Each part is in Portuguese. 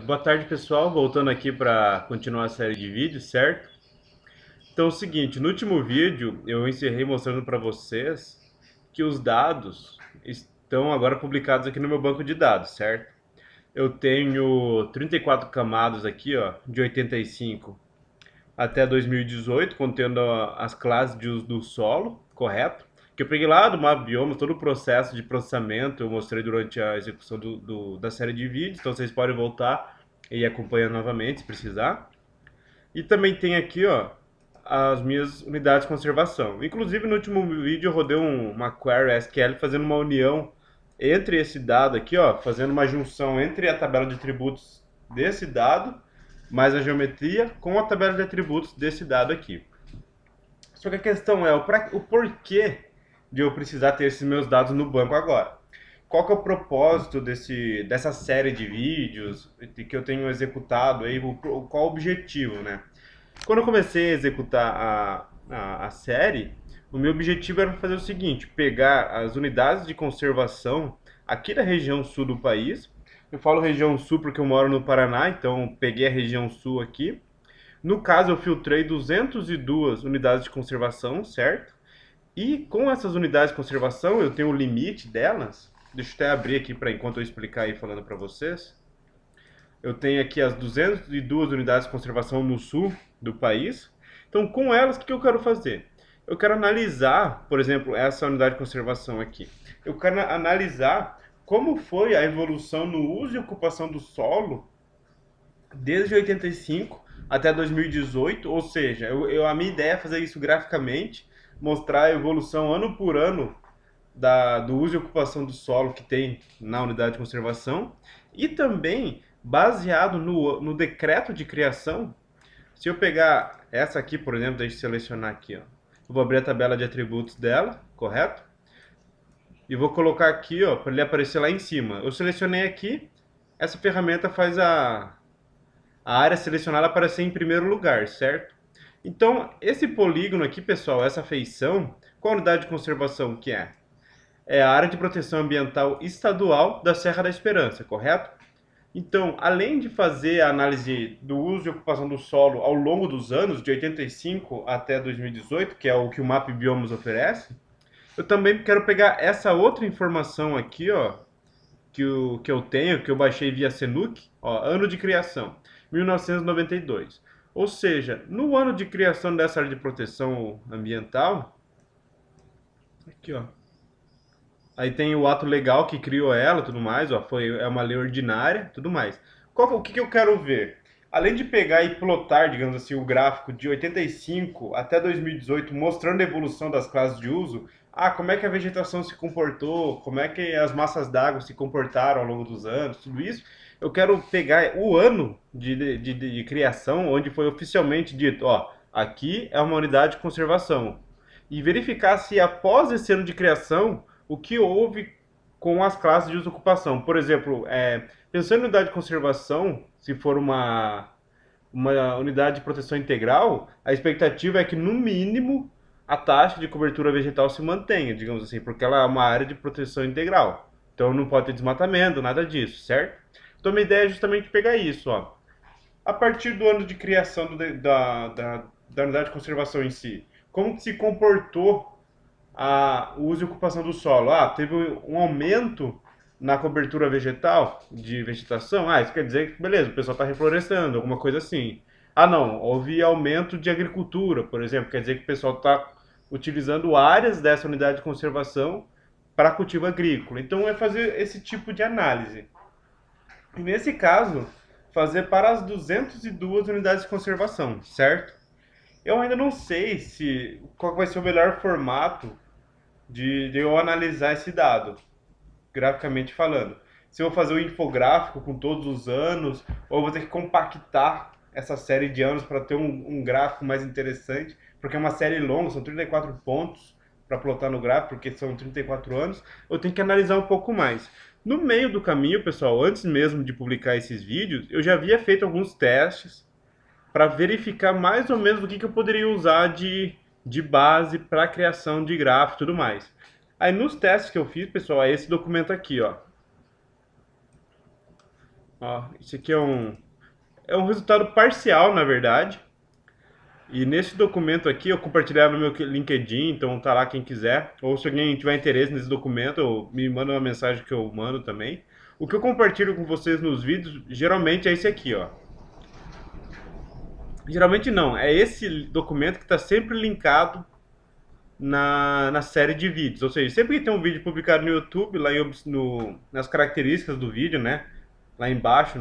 Boa tarde, pessoal. Voltando aqui para continuar a série de vídeos, certo? Então é o seguinte, no último vídeo eu encerrei mostrando para vocês que os dados estão agora publicados aqui no meu banco de dados, certo? Eu tenho 34 camadas aqui, ó, de 85 até 2018, contendo as classes de uso do solo, correto? Que eu peguei lá do mapa bioma, todo o processo de processamento eu mostrei durante a execução da série de vídeos, então vocês podem voltar e ir acompanhando novamente se precisar. E também tem aqui, ó, as minhas unidades de conservação. Inclusive no último vídeo eu rodei uma query SQL fazendo uma união entre esse dado aqui, ó, fazendo uma junção entre a tabela de atributos desse dado mais a geometria com a tabela de atributos desse dado aqui. Só que a questão é o porquê de eu precisar ter esses meus dados no banco agora. Qual que é o propósito dessa série de vídeos que eu tenho executado aí, qual o objetivo, né? Quando eu comecei a executar a série, o meu objetivo era fazer o seguinte: pegar as unidades de conservação aqui da região sul do país. Eu falo região sul porque eu moro no Paraná, então peguei a região sul aqui. No caso, eu filtrei 202 unidades de conservação, certo? E com essas unidades de conservação, eu tenho o limite delas. Deixa eu até abrir aqui para enquanto eu explicar aí falando para vocês. Eu tenho aqui as 202 unidades de conservação no sul do país. Então, com elas, o que eu quero fazer? Eu quero analisar, por exemplo, essa unidade de conservação aqui. Eu quero analisar como foi a evolução no uso e ocupação do solo desde 85 até 2018, ou seja, a minha ideia é fazer isso graficamente, mostrar a evolução ano por ano do uso e ocupação do solo que tem na unidade de conservação e também baseado no decreto de criação. Se eu pegar essa aqui, por exemplo, deixa eu selecionar aqui, ó. Eu vou abrir a tabela de atributos dela, correto? E vou colocar aqui, ó, para ele aparecer lá em cima. Eu selecionei aqui, essa ferramenta faz a área selecionada aparecer em primeiro lugar, certo? Então, esse polígono aqui, pessoal, essa feição, qual a unidade de conservação que é? É a área de proteção ambiental estadual da Serra da Esperança, correto? Então, além de fazer a análise do uso e ocupação do solo ao longo dos anos, de 85 até 2018, que é o que o Map Biomas oferece, eu também quero pegar essa outra informação aqui, ó, que eu tenho, que eu baixei via Senuc, ó, ano de criação, 1992. Ou seja, no ano de criação dessa área de proteção ambiental, aqui ó, aí tem o ato legal que criou ela, tudo mais, ó, é uma lei ordinária, tudo mais. O que eu quero ver? Além de pegar e plotar, digamos assim, o gráfico de 85 até 2018, mostrando a evolução das classes de uso, como é que a vegetação se comportou, como é que as massas d'água se comportaram ao longo dos anos, tudo isso, eu quero pegar o ano de criação, onde foi oficialmente dito, ó, aqui é uma unidade de conservação, e verificar se após esse ano de criação o que houve com as classes de uso-ocupação. Por exemplo, pensando em unidade de conservação, se for uma unidade de proteção integral, a expectativa é que, no mínimo, a taxa de cobertura vegetal se mantenha, digamos assim, porque ela é uma área de proteção integral. Então não pode ter desmatamento, nada disso, certo? Então a minha ideia é justamente pegar isso, ó. A partir do ano de criação da unidade de conservação em si, como que se comportou o uso e ocupação do solo. Teve um aumento na cobertura vegetal, de vegetação. Isso quer dizer que, beleza, o pessoal está reflorestando, alguma coisa assim. Não, houve aumento de agricultura, por exemplo, quer dizer que o pessoal está utilizando áreas dessa unidade de conservação para cultivo agrícola. Então é fazer esse tipo de análise. E nesse caso, fazer para as 202 unidades de conservação, certo? Eu ainda não sei qual vai ser o melhor formato de eu analisar esse dado, graficamente falando. Se eu vou fazer o infográfico com todos os anos, ou eu vou ter que compactar essa série de anos para ter um gráfico mais interessante, porque é uma série longa, são 34 pontos para plotar no gráfico, porque são 34 anos, eu tenho que analisar um pouco mais. No meio do caminho, pessoal, antes mesmo de publicar esses vídeos, eu já havia feito alguns testes para verificar mais ou menos o que eu poderia usar de base para a criação de gráfico e tudo mais. Aí nos testes que eu fiz, pessoal, é esse documento aqui, ó. Ó, isso aqui é um resultado parcial, na verdade. E nesse documento aqui, eu compartilhar no meu LinkedIn, então tá lá quem quiser. Ou se alguém tiver interesse nesse documento, me manda uma mensagem que eu mando também. O que eu compartilho com vocês nos vídeos, geralmente é esse aqui, ó. Geralmente não, é esse documento que está sempre linkado na série de vídeos. Ou seja, sempre que tem um vídeo publicado no YouTube, lá nas características do vídeo, né? Lá embaixo,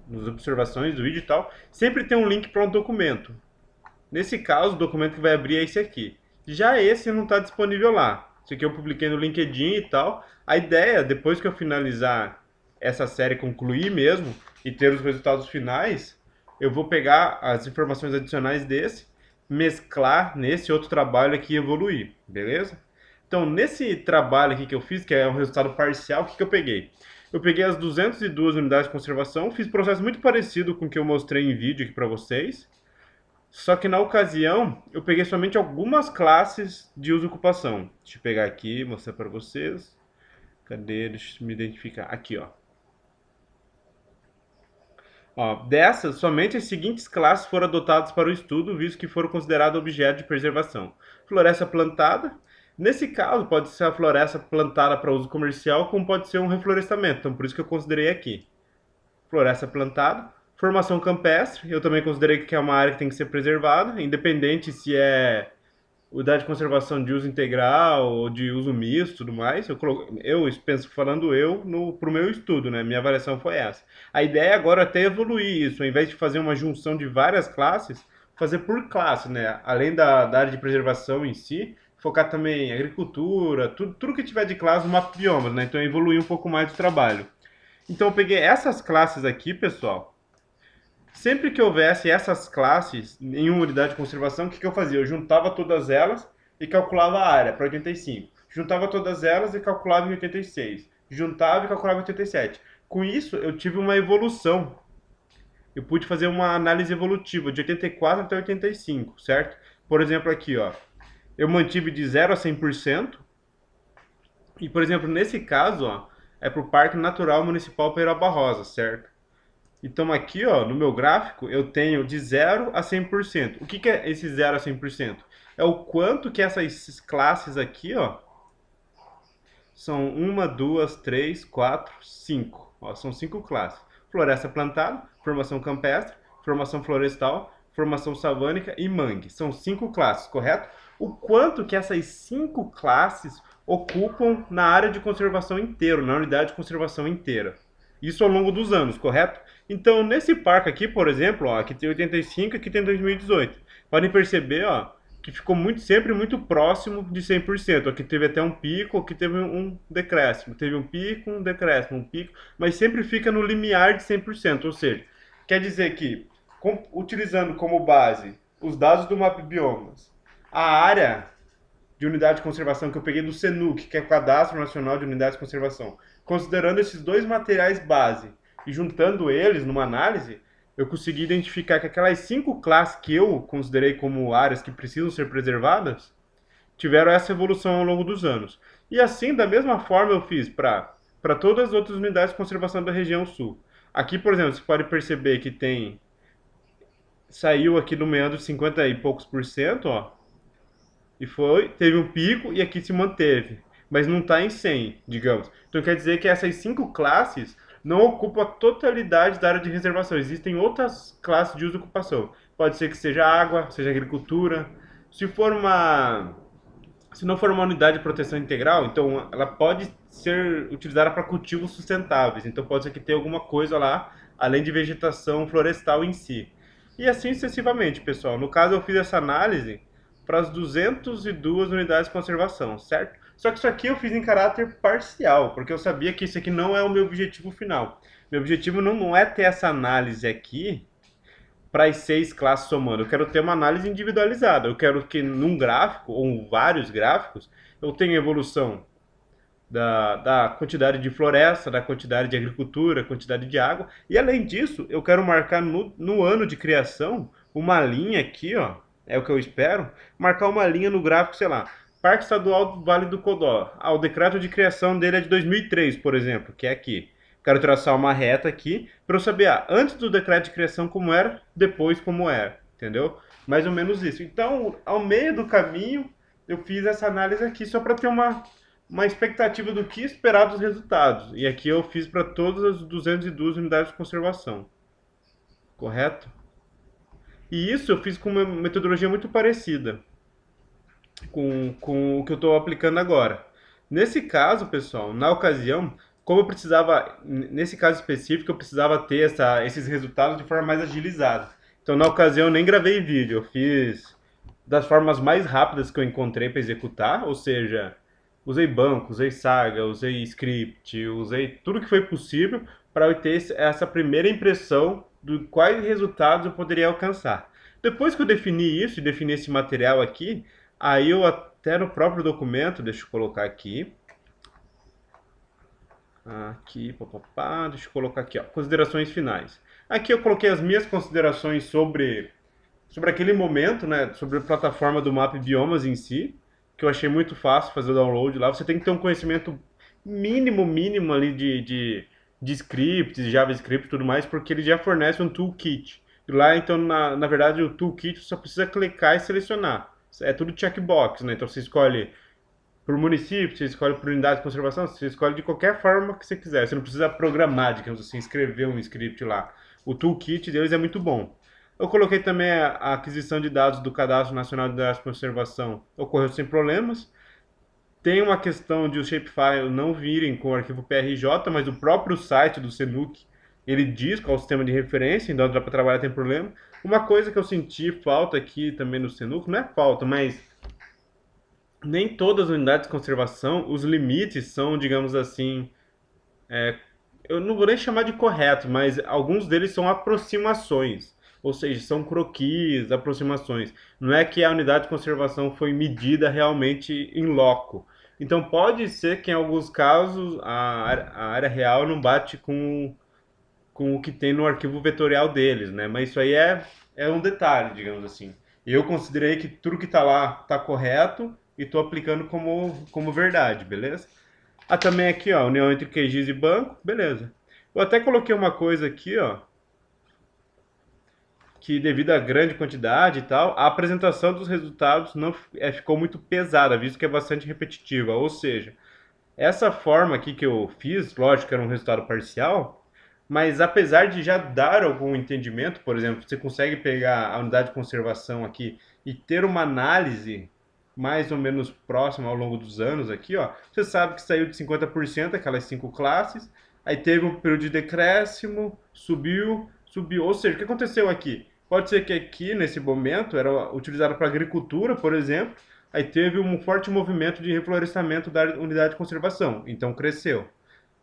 nas observações do vídeo e tal, sempre tem um link para um documento. Nesse caso, o documento que vai abrir é esse aqui. Já esse não está disponível lá. Esse aqui eu publiquei no LinkedIn e tal. A ideia, depois que eu finalizar essa série, concluir mesmo e ter os resultados finais, eu vou pegar as informações adicionais desse, mesclar nesse outro trabalho aqui e evoluir, beleza? Então, nesse trabalho aqui que eu fiz, que é um resultado parcial, o que eu peguei? Eu peguei as 202 unidades de conservação, fiz processo muito parecido com o que eu mostrei em vídeo aqui para vocês, só que na ocasião eu peguei somente algumas classes de uso e ocupação. Deixa eu pegar aqui e mostrar para vocês. Cadê? Deixa eu me identificar. Aqui, ó. Ó, dessas, somente as seguintes classes foram adotadas para o estudo, visto que foram consideradas objeto de preservação. Floresta plantada. Nesse caso, pode ser a floresta plantada para uso comercial, como pode ser um reflorestamento. Então, por isso que eu considerei aqui. Floresta plantada. Formação campestre, eu também considerei que é uma área que tem que ser preservada, independente se é unidade de conservação de uso integral ou de uso misto e tudo mais. Eu penso, falando pro meu estudo, né? Minha avaliação foi essa. A ideia agora é até evoluir isso, ao invés de fazer uma junção de várias classes, fazer por classe, né? Além da área de preservação em si, focar também em agricultura, tudo que tiver de classe no mapa de biomas, né? Então evoluir um pouco mais do trabalho. Então eu peguei essas classes aqui, pessoal. Sempre que houvesse essas classes em uma unidade de conservação, o que eu fazia? Eu juntava todas elas e calculava a área para 85. Juntava todas elas e calculava em 86. Juntava e calculava em 87. Com isso, eu tive uma evolução. Eu pude fazer uma análise evolutiva de 84 até 85, certo? Por exemplo, aqui, ó, eu mantive de 0 a 100%. E, por exemplo, nesse caso, ó, é para o Parque Natural Municipal Peroba Rosa, certo? Então aqui, ó, no meu gráfico, eu tenho de 0 a 100%. O que que é esse 0 a 100%? É o quanto que essas classes aqui, ó, são uma, duas, três, quatro, cinco. Ó, são 5 classes. Floresta plantada, formação campestre, formação florestal, formação savânica e mangue. São 5 classes, correto? O quanto que essas 5 classes ocupam na área de conservação inteira, na unidade de conservação inteira. Isso ao longo dos anos, correto? Então, nesse parque aqui, por exemplo, ó, aqui tem 85, aqui tem 2018. Podem perceber, ó, que ficou sempre muito próximo de 100%. Aqui teve até um pico, aqui teve um decréscimo. Teve um pico, um decréscimo, um pico, mas sempre fica no limiar de 100%. Ou seja, quer dizer que, utilizando como base os dados do Map Biomas, a área de unidade de conservação que eu peguei do CNUC, que é o Cadastro Nacional de Unidades de Conservação, considerando esses dois materiais base e juntando eles numa análise, eu consegui identificar que aquelas 5 classes que eu considerei como áreas que precisam ser preservadas, tiveram essa evolução ao longo dos anos. E assim, da mesma forma, eu fiz para todas as outras unidades de conservação da região sul. Aqui, por exemplo, você pode perceber que saiu aqui no meandro de 50 e poucos por cento, ó, e teve um pico e aqui se manteve, mas não está em 100, digamos. Então quer dizer que essas 5 classes não ocupam a totalidade da área de reservação. Existem outras classes de uso e ocupação. Pode ser que seja água, seja agricultura. Se for se não for uma unidade de proteção integral, então ela pode ser utilizada para cultivos sustentáveis. Então pode ser que tenha alguma coisa lá, além de vegetação florestal em si. E assim sucessivamente, pessoal. No caso, eu fiz essa análise para as 202 unidades de conservação, certo? Só que isso aqui eu fiz em caráter parcial, porque eu sabia que isso aqui não é o meu objetivo final. Meu objetivo não é ter essa análise aqui para as 6 classes somando. Eu quero ter uma análise individualizada. Eu quero que num gráfico, ou vários gráficos, eu tenha evolução da quantidade de floresta, da quantidade de agricultura, quantidade de água. E além disso, eu quero marcar no ano de criação uma linha aqui, ó, é o que eu espero, marcar uma linha no gráfico, sei lá, Parque Estadual do Vale do Codó. Ah, o decreto de criação dele é de 2003, por exemplo, que é aqui. Quero traçar uma reta aqui para eu saber, antes do decreto de criação como era, depois como era, entendeu? Mais ou menos isso. Então, ao meio do caminho, eu fiz essa análise aqui só para ter uma expectativa do que esperar dos resultados. E aqui eu fiz para todas as 202 unidades de conservação, correto? E isso eu fiz com uma metodologia muito parecida com o que eu estou aplicando agora. Nesse caso, pessoal, na ocasião, como eu precisava, nesse caso específico, eu precisava ter esses resultados de forma mais agilizada. Então, na ocasião, eu nem gravei vídeo, eu fiz das formas mais rápidas que eu encontrei para executar, ou seja, usei banco, usei Saga, usei script, usei tudo que foi possível para eu ter essa primeira impressão de quais resultados eu poderia alcançar. Depois que eu defini isso e defini esse material aqui, aí eu até no próprio documento, deixa eu colocar aqui, papapá, deixa eu colocar aqui, ó, considerações finais. Aqui eu coloquei as minhas considerações sobre aquele momento, né, sobre a plataforma do Map Biomas em si, que eu achei muito fácil fazer o download lá. Você tem que ter um conhecimento mínimo ali de scripts, JavaScript e tudo mais, porque ele já fornece um toolkit. E lá, então, na verdade, o toolkit você só precisa clicar e selecionar. É tudo checkbox, né? Então você escolhe por município, você escolhe por unidade de conservação, você escolhe de qualquer forma que você quiser. Você não precisa programar, digamos assim, escrever um script lá. O toolkit deles é muito bom. Eu coloquei também a aquisição de dados do Cadastro Nacional de Dados de Conservação. Ocorreu sem problemas. Tem uma questão de os shapefile não virem com o arquivo PRJ, mas o próprio site do Senuc, ele diz qual é o sistema de referência, então dá para trabalhar sem problema. Uma coisa que eu senti falta aqui também no Senuc, não é falta, mas nem todas as unidades de conservação, os limites são, digamos assim, eu não vou nem chamar de correto, mas alguns deles são aproximações, ou seja, são croquis, aproximações. Não é que a unidade de conservação foi medida realmente em loco. Então pode ser que em alguns casos a área real não bate com o que tem no arquivo vetorial deles, né? Mas isso aí é um detalhe, digamos assim. Eu considerei que tudo que está lá está correto e estou aplicando como verdade, beleza? Também aqui, ó, união entre QGIS e banco, beleza. Eu até coloquei uma coisa aqui, ó, que devido à grande quantidade e tal, a apresentação dos resultados não ficou muito pesada, visto que é bastante repetitiva. Ou seja, essa forma aqui que eu fiz, lógico que era um resultado parcial, mas apesar de já dar algum entendimento, por exemplo, você consegue pegar a unidade de conservação aqui e ter uma análise mais ou menos próxima ao longo dos anos aqui, ó. Você sabe que saiu de 50%, aquelas 5 classes, aí teve um período de decréscimo, subiu. Ou seja, o que aconteceu aqui? Pode ser que aqui, nesse momento, era utilizado para agricultura, por exemplo, aí teve um forte movimento de reflorestamento da unidade de conservação, então cresceu.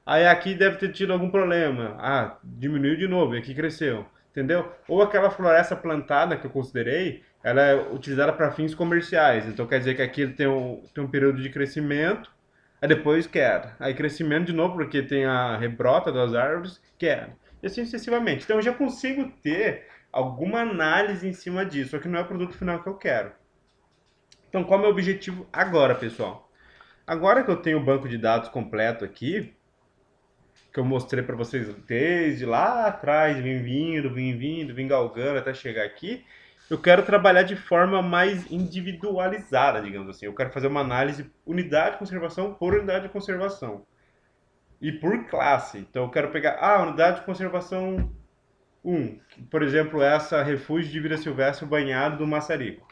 Aí aqui deve ter tido algum problema. Diminuiu de novo, e aqui cresceu. Entendeu? Ou aquela floresta plantada que eu considerei, ela é utilizada para fins comerciais. Então quer dizer que aqui tem um período de crescimento, aí depois queda. Aí crescimento de novo, porque tem a rebrota das árvores, queda. E assim sucessivamente. Então eu já consigo ter alguma análise em cima disso, só que não é o produto final que eu quero. Então qual é o meu objetivo agora, pessoal? Agora que eu tenho o banco de dados completo aqui, que eu mostrei para vocês desde lá atrás, vim galgando até chegar aqui, eu quero trabalhar de forma mais individualizada, digamos assim. Eu quero fazer uma análise unidade de conservação por unidade de conservação e por classe. Então eu quero pegar unidade de conservação 1, por exemplo, essa refúgio de vida silvestre banhado do Maçarico.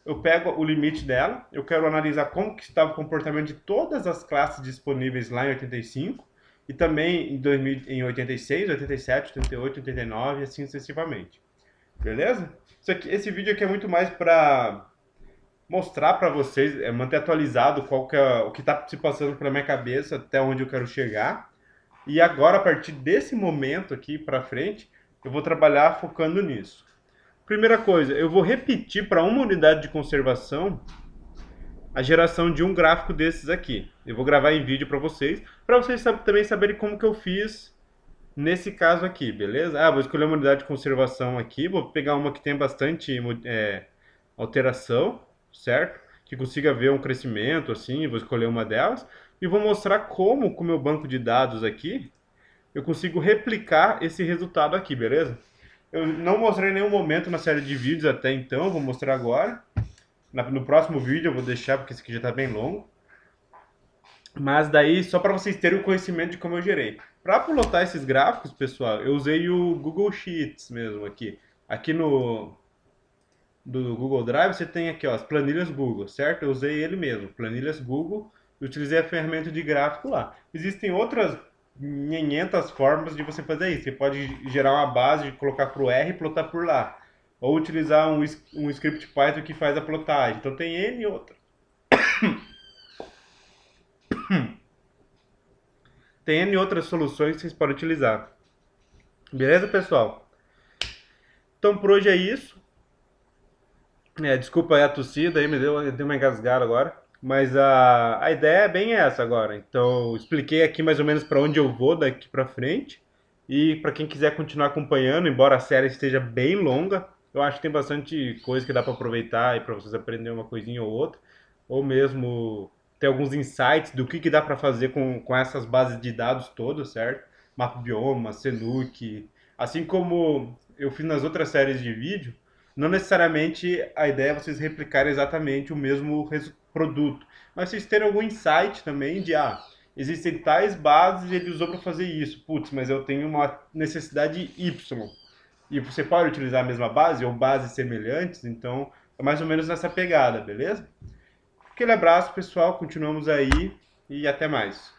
Eu pego o limite dela, eu quero analisar como que estava o comportamento de todas as classes disponíveis lá em 85 e também em 86, 87, 88, 89 e assim sucessivamente. Beleza? Esse vídeo aqui é muito mais para mostrar para vocês, manter atualizado o que está se passando pela minha cabeça, até onde eu quero chegar. E agora, a partir desse momento aqui para frente, eu vou trabalhar focando nisso. Primeira coisa, eu vou repetir para uma unidade de conservação a geração de um gráfico desses aqui. Eu vou gravar em vídeo para vocês também saberem como que eu fiz nesse caso aqui, beleza? Vou escolher uma unidade de conservação aqui, vou pegar uma que tem bastante alteração, certo? Que consiga ver um crescimento, assim, vou escolher uma delas. E vou mostrar como, com o meu banco de dados aqui, eu consigo replicar esse resultado aqui, beleza? Eu não mostrei em nenhum momento na série de vídeos até então, vou mostrar agora. No próximo vídeo eu vou deixar, porque esse aqui já está bem longo. Mas daí, só para vocês terem o conhecimento de como eu gerei. Para plotar esses gráficos, pessoal, eu usei o Google Sheets mesmo aqui. Aqui no do Google Drive, você tem aqui ó, as planilhas Google, certo? Eu usei ele mesmo, planilhas Google, e utilizei a ferramenta de gráfico lá. Existem outras 500 formas de você fazer isso. Você pode gerar uma base, colocar para o R e plotar por lá. Ou utilizar um script Python que faz a plotagem. Então tem N outras. Tem N outras soluções que vocês podem utilizar. Beleza, pessoal? Então por hoje é isso. Desculpa aí a tossida, aí me deu uma engasgada agora. Mas a ideia é bem essa agora. Então, expliquei aqui mais ou menos para onde eu vou daqui para frente. E para quem quiser continuar acompanhando, embora a série esteja bem longa, eu acho que tem bastante coisa que dá para aproveitar e para vocês aprenderem uma coisinha ou outra. Ou mesmo ter alguns insights do que dá para fazer com essas bases de dados todas, certo? MapBioma, Senuc. Assim como eu fiz nas outras séries de vídeo, não necessariamente a ideia é vocês replicarem exatamente o mesmo produto, mas vocês terem algum insight também de, existem tais bases e ele usou para fazer isso. Putz, mas eu tenho uma necessidade Y. E você pode utilizar a mesma base ou bases semelhantes, então é mais ou menos nessa pegada, beleza? Aquele abraço, pessoal, continuamos aí e até mais.